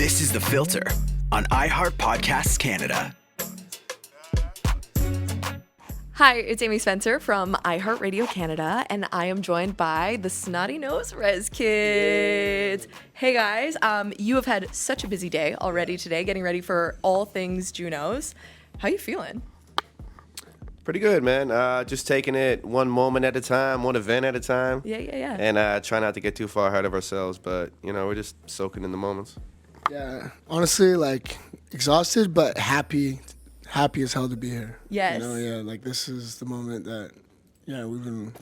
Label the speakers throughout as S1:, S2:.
S1: This is The Filter on iHeart Podcasts Canada.
S2: Hi, it's Amy Spencer from iHeartRadio Canada, and I am joined by the Snotty Nose Rez Kids. Hey guys, you have had such a busy day already today, getting ready for all things JUNOs. How you feeling?
S3: Pretty good, man. Just taking it one moment at a time, one event at a time.
S2: Yeah.
S3: And try not to get too far ahead of ourselves, but, we're just soaking in the moments.
S4: Yeah, honestly, exhausted, but happy as hell to be here.
S2: Yes.
S4: This is the moment that, we've been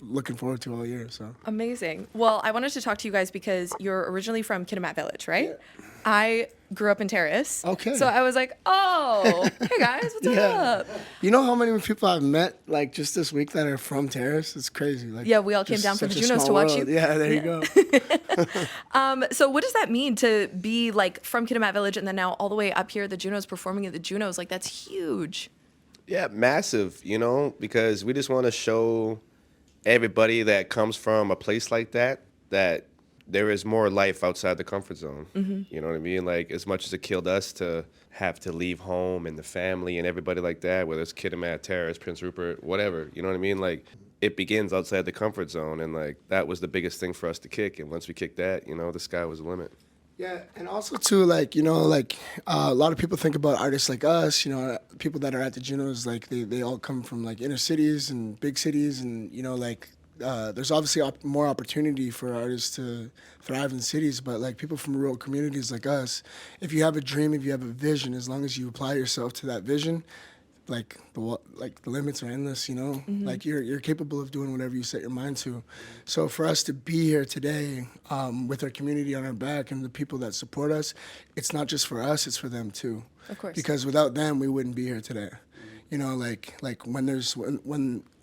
S4: looking forward to all year, so.
S2: Amazing. Well, I wanted to talk to you guys because you're originally from Kitimat Village, right?
S4: Yeah.
S2: I grew up in Terrace.
S4: Okay.
S2: So I was like, oh, hey guys, what's up?
S4: You know how many people I've met, just this week that are from Terrace? It's crazy.
S2: Yeah, we all came down for the JUNOs to watch you.
S4: Yeah, there you go.
S2: So what does that mean to be from Kitimat Village and then now all the way up here, the JUNOs performing at the JUNOs? That's huge.
S3: Yeah, massive, because we just want to show everybody that comes from a place like that there is more life outside the comfort zone. Mm-hmm. You know what I mean? As much as it killed us to have to leave home and the family and everybody like that, whether it's Kitimat, Terrace, Prince Rupert, whatever, you know what I mean? It begins outside the comfort zone, and that was the biggest thing for us to kick. And once we kicked that, the sky was the limit.
S4: Yeah, and also too, a lot of people think about artists like us, people that are at the JUNOs, they all come from inner cities and big cities, and there's obviously more opportunity for artists to thrive in cities, but people from rural communities like us, if you have a dream, if you have a vision, as long as you apply yourself to that vision, the limits are endless, Mm-hmm. You're capable of doing whatever you set your mind to. So for us to be here today, with our community on our back and the people that support us, it's not just for us, it's for them too.
S2: Of course. Because
S4: without them, we wouldn't be here today.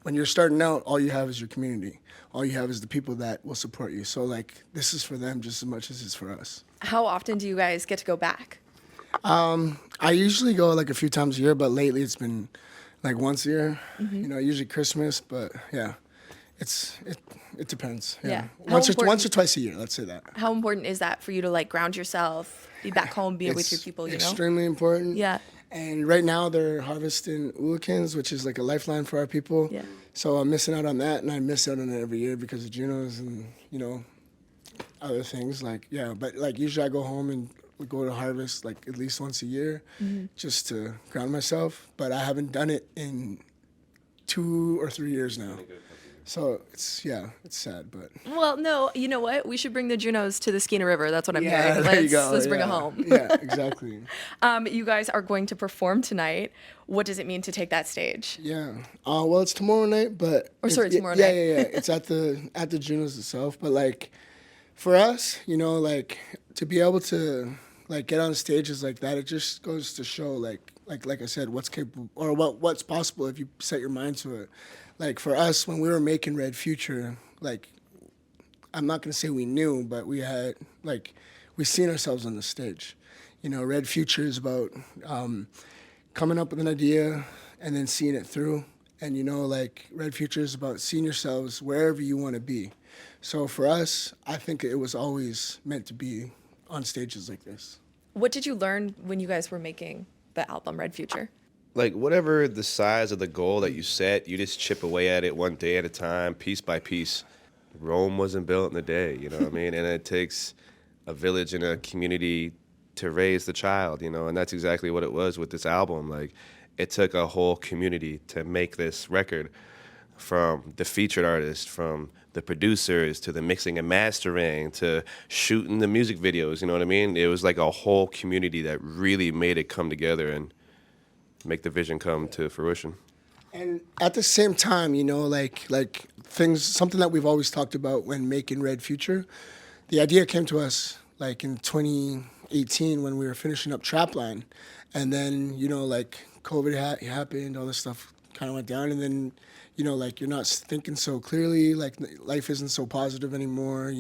S4: When you're starting out, all you have is your community. All you have is the people that will support you. So this is for them just as much as it's for us.
S2: How often do you guys get to go back?
S4: I usually go a few times a year, but lately it's been once a year.
S2: Mm-hmm.
S4: Usually Christmas, but yeah, it depends.
S2: Yeah.
S4: Once or twice a year, let's say that.
S2: How important is that for you to ground yourself, be back home, be with your people?
S4: Extremely important.
S2: Yeah.
S4: And right now they're harvesting ulukins, which is a lifeline for our people.
S2: Yeah.
S4: So I'm missing out on that, and I miss out on it every year because of JUNOs and other things. But usually I go home and we go to harvest at least once a year, mm-hmm. just to ground myself. But I haven't done it in 2 or 3 years now. So it's sad, but.
S2: Well, no, you know what? We should bring the JUNOs to the Skeena River. That's what I'm hearing.
S4: There you go.
S2: Let's bring it home.
S4: Yeah, exactly.
S2: You guys are going to perform tonight. What does it mean to take that stage?
S4: Yeah. Well, it's tomorrow night, but.
S2: Tomorrow night.
S4: Yeah. It's at the JUNOs itself, but for us, to be able to get on stages like that, it just goes to show like I said, what's capable or what's possible if you set your mind to it. For us, when we were making Red Future, I'm not going to say we knew, but we had, we seen ourselves on the stage. Red Future is about coming up with an idea and then seeing it through. And, Red Future is about seeing yourselves wherever you want to be. So for us, I think it was always meant to be on stages like this.
S2: What did you learn when you guys were making the album Red Future?
S3: Whatever the size of the goal that you set, you just chip away at it one day at a time, piece by piece. Rome wasn't built in a day, you know what I mean? And it takes a village and a community to raise the child, and that's exactly what it was with this album. It took a whole community to make this record, from the featured artist, from the producers, to the mixing and mastering, to shooting the music videos, you know what I mean? It was a whole community that really made it come together and make the vision come to fruition.
S4: And at the same time, something that we've always talked about when making Red Future, the idea came to us in 2018 when we were finishing up Trapline, and then COVID happened, all this stuff kind of went down, and then you're not thinking so clearly, life isn't so positive anymore.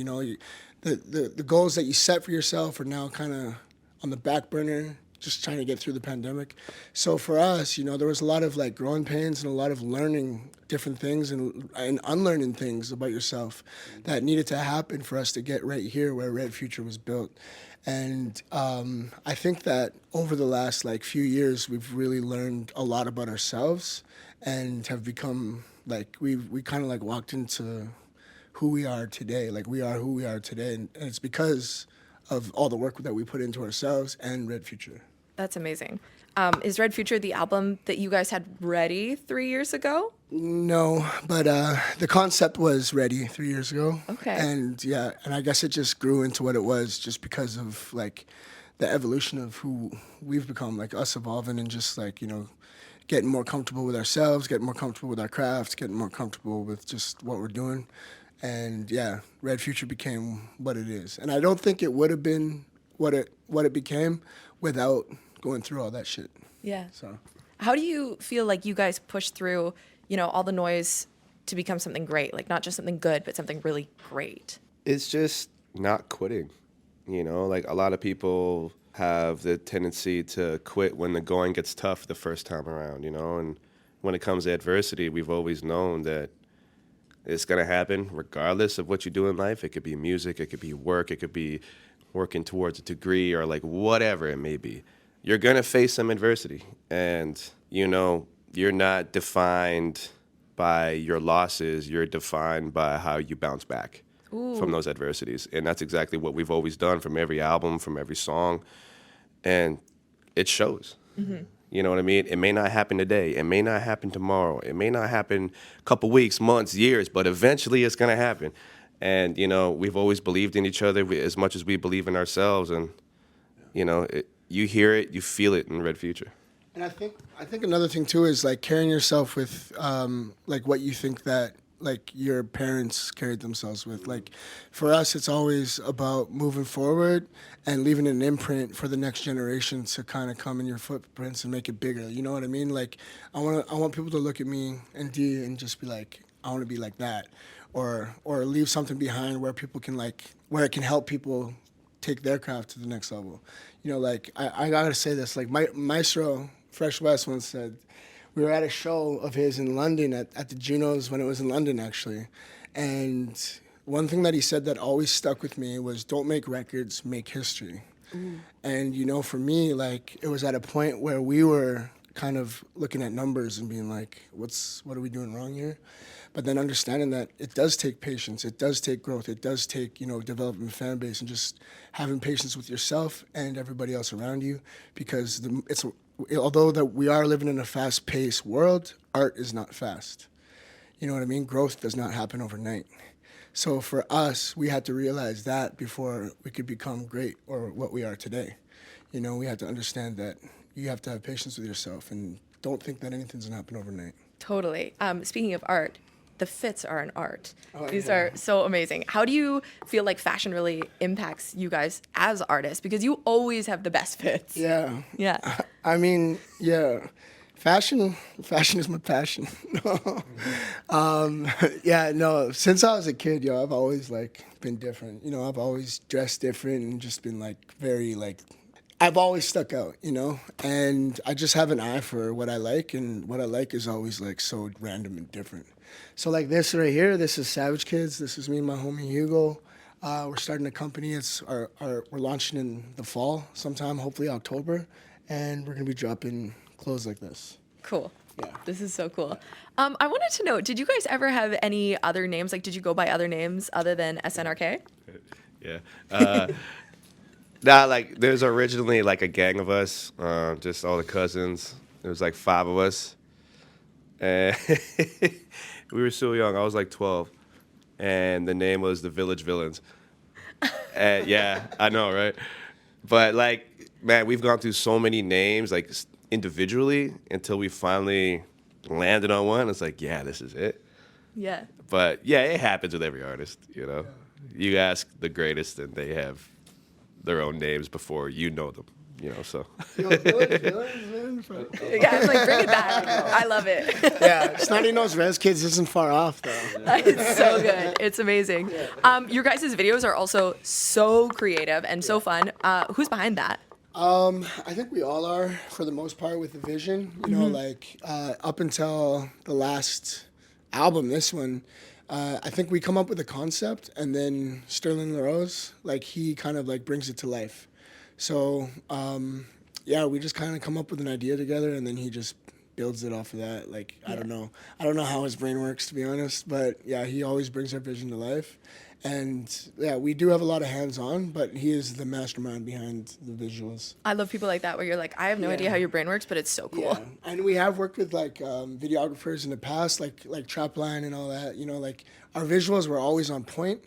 S4: The goals that you set for yourself are now kind of on the back burner. just trying to get through the pandemic. So for us, there was a lot of like growing pains and a lot of learning different things and unlearning things about yourself that needed to happen for us to get right here where Red Future was built. And I think that over the last like few years, we've really learned a lot about ourselves and have become like, we kind of like walked into who we are today. Like we are who we are today. And it's because of all the work that we put into ourselves and Red Future.
S2: That's amazing. Is Red Future the album that you guys had ready 3 years ago?
S4: No, but the concept was ready 3 years ago.
S2: Okay.
S4: And yeah, and I guess it just grew into what it was just because of like the evolution of who we've become, like us evolving and just like, getting more comfortable with ourselves, getting more comfortable with our craft, getting more comfortable with just what we're doing. And yeah, Red Future became what it is. And I don't think it would have been what it became without going through all that shit.
S2: Yeah.
S4: So
S2: how do you feel like you guys push through, all the noise to become something great? Like not just something good, but something really great.
S3: It's just not quitting. Like a lot of people have the tendency to quit when the going gets tough the first time around, and when it comes to adversity, we've always known that it's going to happen regardless of what you do in life. It could be music, it could be work, it could be working towards a degree or like whatever it may be. You're going to face some adversity, and you're not defined by your losses, you're defined by how you bounce back from those adversities. And that's exactly what we've always done from every album, from every song, and it shows. Mm-hmm. You know what I mean? It may not happen today, it may not happen tomorrow, it may not happen a couple weeks, months, years, but eventually it's going to happen. And, we've always believed in each other as much as we believe in ourselves, and, you hear it, you feel it in Red Future.
S4: And I think another thing too is like carrying yourself with like what you think that like your parents carried themselves with. Like for us, it's always about moving forward and leaving an imprint for the next generation to kind of come in your footprints and make it bigger. You know what I mean? Like I want people to look at me and D and just be like, I want to be like that, or leave something behind where people can where it can help people take their craft to the next level. Like I gotta say this, like Maestro Fresh West once said, we were at a show of his in London at the JUNOs when it was in London actually. And one thing that he said that always stuck with me was don't make records, make history. Mm. And for me, like it was at a point where we were kind of looking at numbers and being like, what are we doing wrong here? But then understanding that it does take patience, it does take growth, it does take, developing a fan base and just having patience with yourself and everybody else around you, because although that we are living in a fast-paced world, art is not fast. You know what I mean? Growth does not happen overnight. So for us, we had to realize that before we could become great or what we are today. We had to understand that you have to have patience with yourself and don't think that anything's gonna happen overnight.
S2: Totally. Speaking of art, the fits are an art. These are so amazing. How do you feel like fashion really impacts you guys as artists? Because you always have the best fits.
S4: Yeah.
S2: Yeah.
S4: I mean, yeah. Fashion is my passion. Since I was a kid, I've always been different. I've always dressed different and just been very I've always stuck out, and I just have an eye for what I like, and what I like is always so random and different. So this right here, this is Savage Kids. This is me and my homie Hugo. We're starting a company. We're launching in the fall sometime, hopefully October, and we're gonna be dropping clothes like this.
S2: Cool.
S4: Yeah.
S2: This is so cool. I wanted to know, did you guys ever have any other names? Did you go by other names other than SNRK?
S3: Yeah. There's originally a gang of us, just all the cousins. There was 5 of us. And we were so young. I was 12. And the name was the Village Villains. And yeah, I know, right? But man, we've gone through so many names, individually, until we finally landed on one. It's yeah, this is it.
S2: Yeah.
S3: But yeah, it happens with every artist, You ask the greatest and they have their own names before you know them, so.
S2: Yeah, bring it back. I love it.
S4: Yeah, Snotty Nose Rez Kids isn't far off, though.
S2: It's so good. It's amazing. Your guys' videos are also so creative and so fun. Who's behind that?
S4: I think we all are, for the most part, with the vision. You know, like up until the last album, this one, I think we come up with a concept, and then Sterling LaRose, like he kind of like brings it to life. So yeah, we just kind of come up with an idea together, and then he just builds it off of that. Like I don't know how his brain works, to be honest, but yeah, he always brings our vision to life. And yeah, we do have a lot of hands-on, but he is the mastermind behind the visuals.
S2: I love people like that where you're like, I have no idea how your brain works, but it's so cool.
S4: Yeah. And we have worked with like videographers in the past, like Trapline and all that. You know, like our visuals were always on point,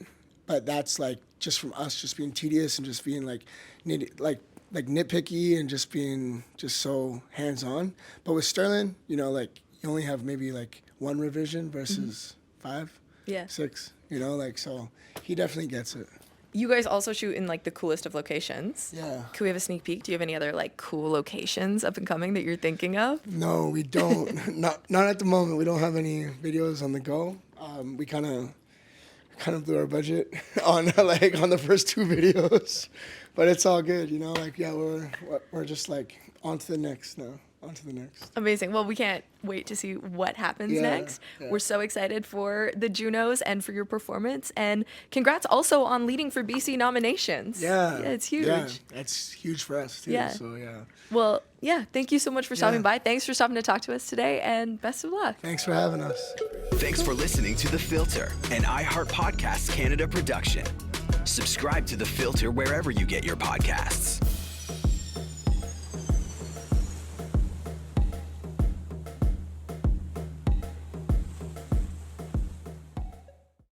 S4: but that's like just from us just being tedious and just being like nitpicky and just being just so hands-on. But with Sterling, you know, like you only have maybe like one revision versus 5, 6. You know, like, so he definitely gets it.
S2: You guys also shoot in like the coolest of locations.
S4: Yeah.
S2: Can we have a sneak peek? Do you have any other like cool locations up and coming that you're thinking of?
S4: No, we don't. not at the moment. We don't have any videos on the go. We kind of blew our budget on the first 2 videos, but it's all good. You know, like yeah, we're just like on to the next now. On to the next.
S2: Amazing. Well, we can't wait to see what happens next. Yeah. We're so excited for the JUNOs and for your performance. And congrats also on leading for BC nominations.
S4: Yeah.
S2: It's huge.
S4: Yeah, that's huge for us, too. Yeah. So, yeah.
S2: Well, yeah, thank you so much for stopping by. Thanks for stopping to talk to us today, and best of luck.
S4: Thanks for having us.
S1: Thanks for listening to The Filter, an iHeart Podcasts Canada production. Subscribe to The Filter wherever you get your podcasts.